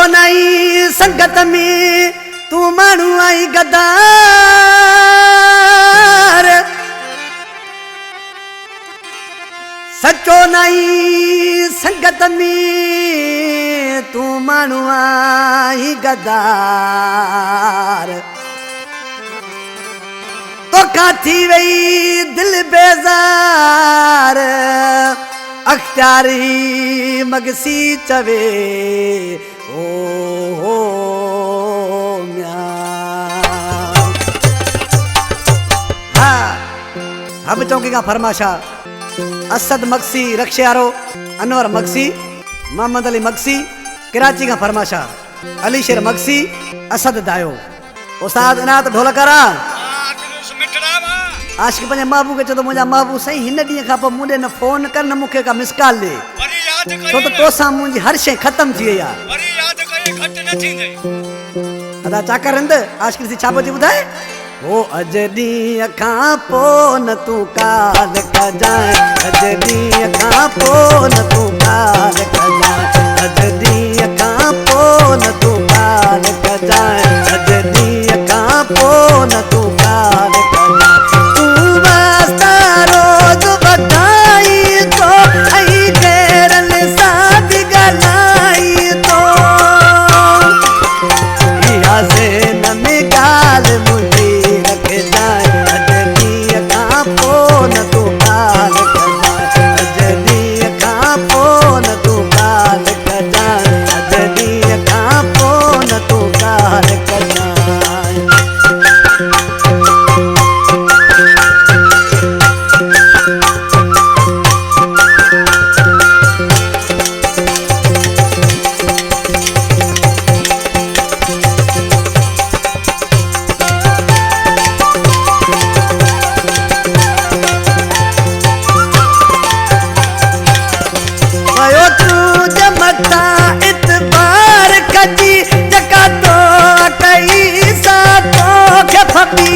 नहीं संगत में तू मानू आई गद्दार, सच्चो नहीं संगत में तू मानू आई गद्दार। तो काथी वही दिल बेजार अख्तियारी मगसी चवे ओ अब चौकी का फरमाशा असद मक्सी रक्षयारो अनवर मक्सी मोहम्मद अली मक्सी कराची का फरमाशा अली शेर मक्सी असद दायो उस्ताद इनात ढोलकरा आशिक पंहिंजे महबूब खे चयो मुंहिंजा महबूब सही हिन ॾींहं खां पोइ मूंॾे न फोन कर न मूंखे का मिस कॉल ॾे छो त तोसां मुंहिंजी हर शइ ख़तम थी वई आहे। अदा चाकर हंद आशिक सी छा थी ॿुधाए ओ अज ॾींहं खां पोइ न तूं काल कजाए, अज ॾींहं खां पोइ न तूं काल कजाए, अज ॾींहं खां पोइ न तूं काल कजाए, अज ॾींहं खां पोइ न तूं काल कजाए। तूं वास्ता रोज़ वधाई तो ऐं गैरनि सां बि ॻाल्हाई तो इहा ज़हन में ॻाल्हि मुंहिंजी रखजाए, अज ॾींहं खां पोइ न तूं काल कजाए, अज ॾींहं खां पोइ न तूं काल कजाए, अज ॾींहं खां पोइ न तूं काल कजाए। इतबार कजी जका तो कई सा तो के फपी